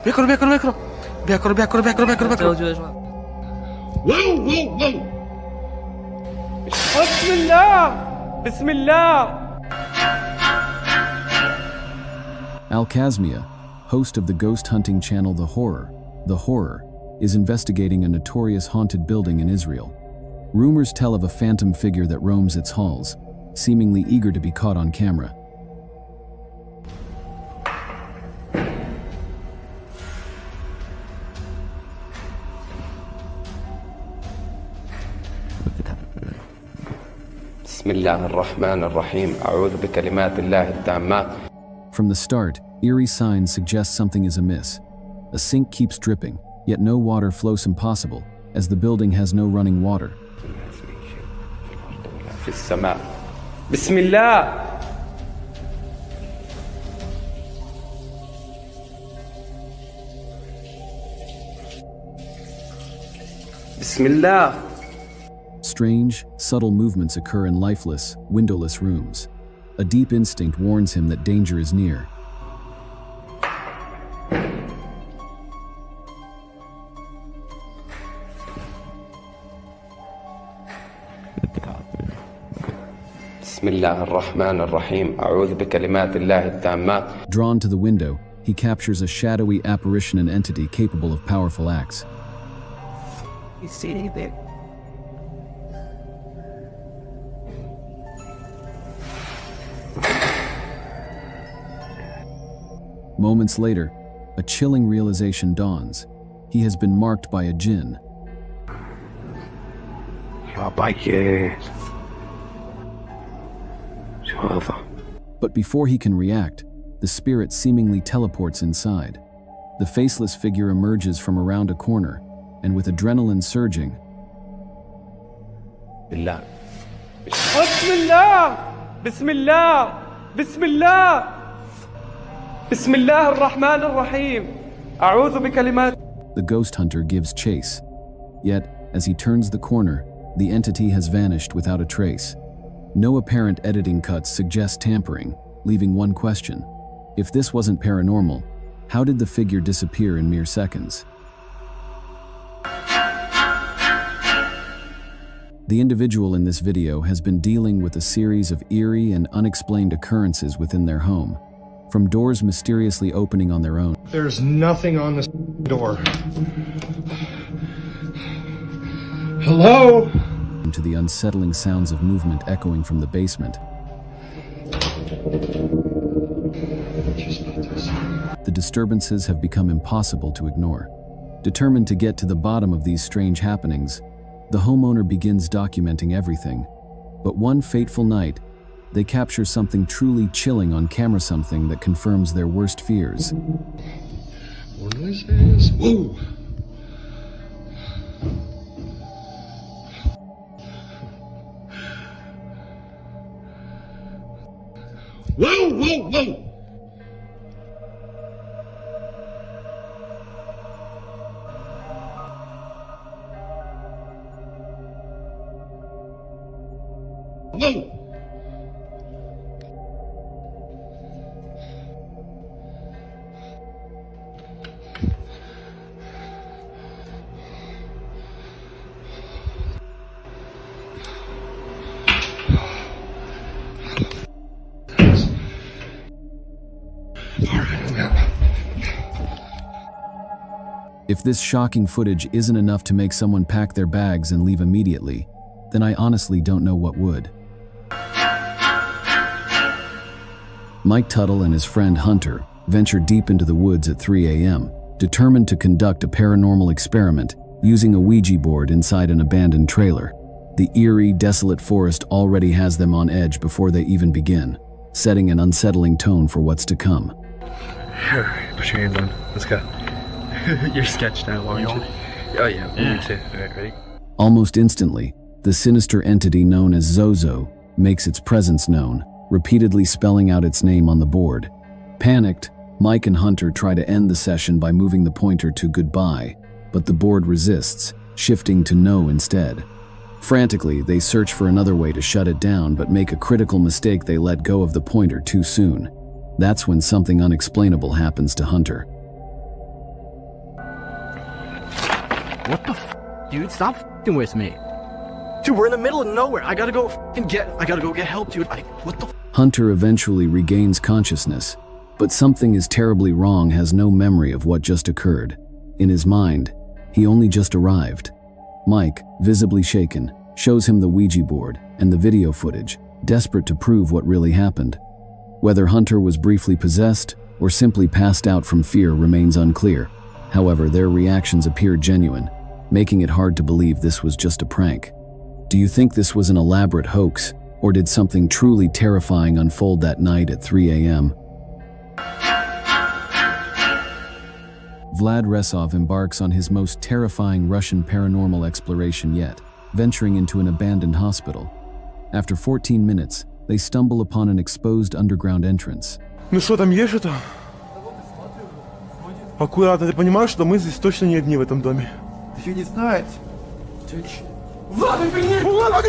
بياكلوا واو واو واو. بسم الله بسم الله. Al-Kazmia, host of the ghost hunting channel The Horror, is investigating a notorious haunted building in Israel. Rumors tell of a phantom figure that roams its halls, seemingly eager to be caught on camera. بسم الله الرحمن الرحيم. أعوذ بكلمات الله التامات. From the start, eerie signs suggest something is amiss. A sink keeps dripping, yet no water flows impossible, as the building has no running water. في السماء. بسم الله. بسم الله. Strange, subtle movements occur in lifeless, windowless rooms. A deep instinct warns him that danger is near. بسم الله الرحمن الرحيم. أعوذ بكلمات الله التامات. Drawn to the window, he captures a shadowy apparition and entity capable of powerful acts. You see anything? Moments later, a chilling realization dawns. He has been marked by a jinn. But before he can react, the spirit seemingly teleports inside. The faceless figure emerges from around a corner, and with adrenaline surging, بالله. بسم الله بسم الله بسم الله بسم الله الرحمن الرحيم. أعوذ بكلمات. the ghost hunter gives chase. Yet, as he turns the corner, the entity has vanished without a trace. No apparent editing cuts suggest tampering, leaving one question. If this wasn't paranormal, how did the figure disappear in mere seconds? The individual in this video has been dealing with a series of eerie and unexplained occurrences within their home. From doors mysteriously opening on their own. There's nothing on this door. Hello? To the unsettling sounds of movement echoing from the basement. The disturbances have become impossible to ignore. Determined to get to the bottom of these strange happenings, the homeowner begins documenting everything. But one fateful night, they capture something truly chilling on camera, something that confirms their worst fears. What is this? Whoa! Whoa, whoa, whoa! Whoa! If this shocking footage isn't enough to make someone pack their bags and leave immediately, then I honestly don't know what would. Mike Tuttle and his friend Hunter venture deep into the woods at 3 a.m., determined to conduct a paranormal experiment using a Ouija board inside an abandoned trailer. The eerie, desolate forest already has them on edge before they even begin, setting an unsettling tone for what's to come. Put your hands on. Let's go. You're sketched now, aren't you? Oh yeah, me too. Alright, ready? Almost instantly, the sinister entity known as Zozo makes its presence known, repeatedly spelling out its name on the board. Panicked, Mike and Hunter try to end the session by moving the pointer to goodbye, but the board resists, shifting to no instead. Frantically, they search for another way to shut it down, but make a critical mistake. They let go of the pointer too soon. That's when something unexplainable happens to Hunter. What the dude? Stop f***ing with me. Dude, we're in the middle of nowhere. I gotta go get help, dude. What the f***? Hunter eventually regains consciousness, but something is terribly wrong, has no memory of what just occurred. In his mind, he only just arrived. Mike, visibly shaken, shows him the Ouija board and the video footage, desperate to prove what really happened. Whether Hunter was briefly possessed or simply passed out from fear remains unclear. However, their reactions appeared genuine, making it hard to believe this was just a prank. Do you think this was an elaborate hoax, or did something truly terrifying unfold that night at 3 a.m.? Vlad Resov embarks on his most terrifying Russian paranormal exploration yet, venturing into an abandoned hospital. After 14 minutes, they stumble upon an exposed underground entrance. Ну что, там есть что-то? Аккуратно, ты понимаешь, что мы здесь точно не одни в этом доме? Ты не знаешь. Влад, верни! Влад,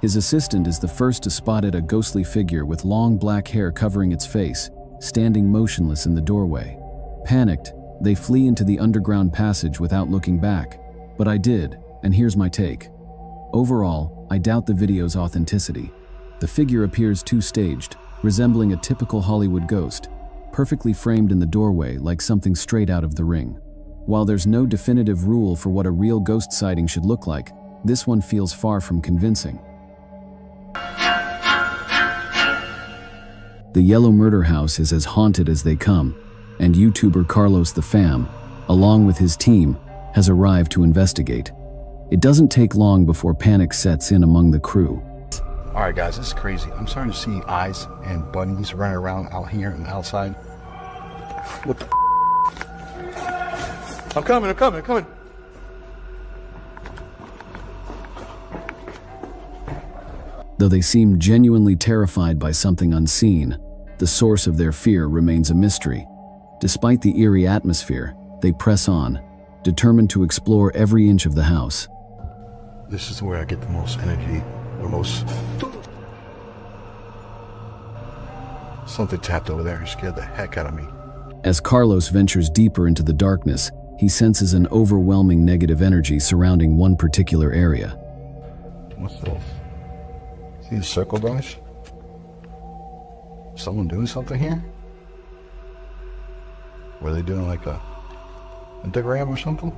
His assistant is the first to spot it, a ghostly figure with long black hair covering its face, standing motionless in the doorway. Panicked, they flee into the underground passage without looking back. But I did, and here's my take. Overall, I doubt the video's authenticity. The figure appears too staged, resembling a typical Hollywood ghost, perfectly framed in the doorway like something straight out of The Ring. While there's no definitive rule for what a real ghost sighting should look like, this one feels far from convincing. The Yellow Murder House is as haunted as they come, and YouTuber Carlos the Fam, along with his team, has arrived to investigate. It doesn't take long before panic sets in among the crew. Alright guys, this is crazy. I'm starting to see eyes and bunnies running around out here and outside. What the I'm coming. Though they seem genuinely terrified by something unseen, the source of their fear remains a mystery. Despite the eerie atmosphere, they press on, determined to explore every inch of the house. This is where I get the most energy, or most... Something tapped over there and scared the heck out of me. As Carlos ventures deeper into the darkness, he senses an overwhelming negative energy surrounding one particular area. What's this? See the circle, guys? Someone doing something here? Were they doing like a diagram or something?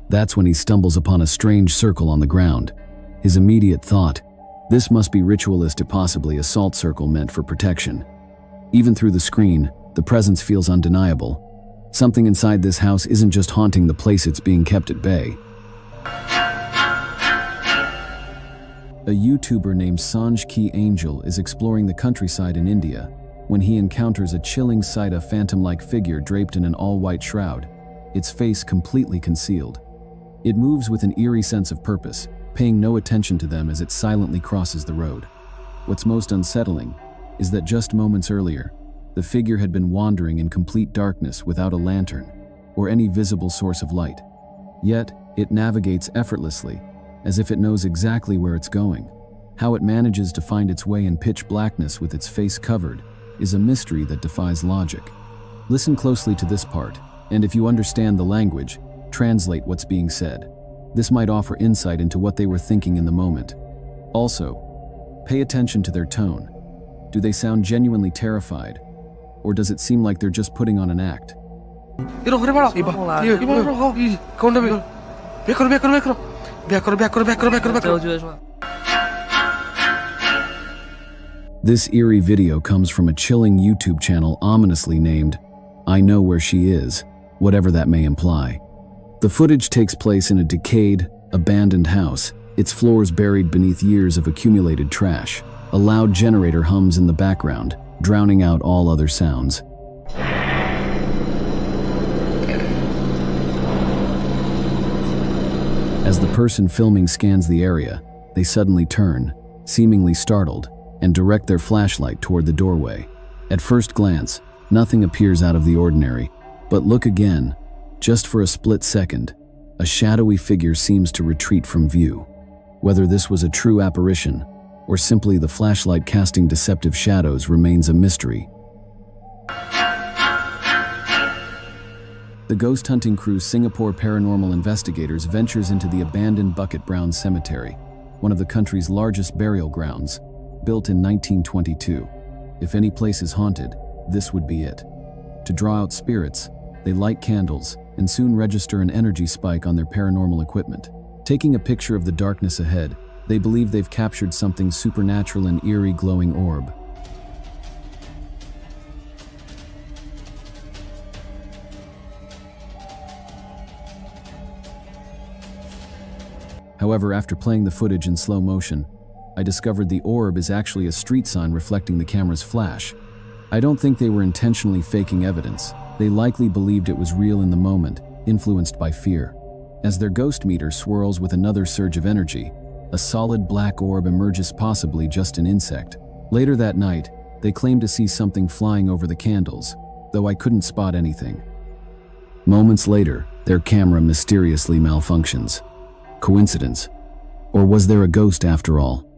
That's when he stumbles upon a strange circle on the ground. His immediate thought, this must be ritualistic, possibly a salt circle meant for protection. Even through the screen, the presence feels undeniable. Something inside this house isn't just haunting the place, it's being kept at bay. A YouTuber named Sanj Ki Angel is exploring the countryside in India when he encounters a chilling sight, a phantom-like figure draped in an all-white shroud, its face completely concealed. It moves with an eerie sense of purpose, paying no attention to them as it silently crosses the road. What's most unsettling is that just moments earlier, the figure had been wandering in complete darkness without a lantern or any visible source of light. Yet, it navigates effortlessly, as if it knows exactly where it's going. How it manages to find its way in pitch blackness with its face covered is a mystery that defies logic. Listen closely to this part, and if you understand the language, translate what's being said. This might offer insight into what they were thinking in the moment. Also, pay attention to their tone. Do they sound genuinely terrified? Or does it seem like they're just putting on an act? This eerie video comes from a chilling YouTube channel ominously named, I Know Where She Is, whatever that may imply. The footage takes place in a decayed, abandoned house, its floors buried beneath years of accumulated trash. A loud generator hums in the background, drowning out all other sounds. As the person filming scans the area, they suddenly turn, seemingly startled, and direct their flashlight toward the doorway. At first glance, nothing appears out of the ordinary, but look again. Just for a split second, a shadowy figure seems to retreat from view. Whether this was a true apparition, or simply the flashlight casting deceptive shadows, remains a mystery. the ghost hunting crew's Singapore paranormal investigators ventures into the abandoned Bucket Brown Cemetery, one of the country's largest burial grounds, built in 1922. If any place is haunted, this would be it. To draw out spirits, they light candles and soon register an energy spike on their paranormal equipment. Taking a picture of the darkness ahead, they believe they've captured something supernatural, an eerie glowing orb. However, after playing the footage in slow motion, I discovered the orb is actually a street sign reflecting the camera's flash. I don't think they were intentionally faking evidence. They likely believed it was real in the moment, influenced by fear. As their ghost meter swirls with another surge of energy, a solid black orb emerges, possibly just an insect. Later that night, they claimed to see something flying over the candles, though I couldn't spot anything. Moments later, their camera mysteriously malfunctions. Coincidence? Or was there a ghost after all?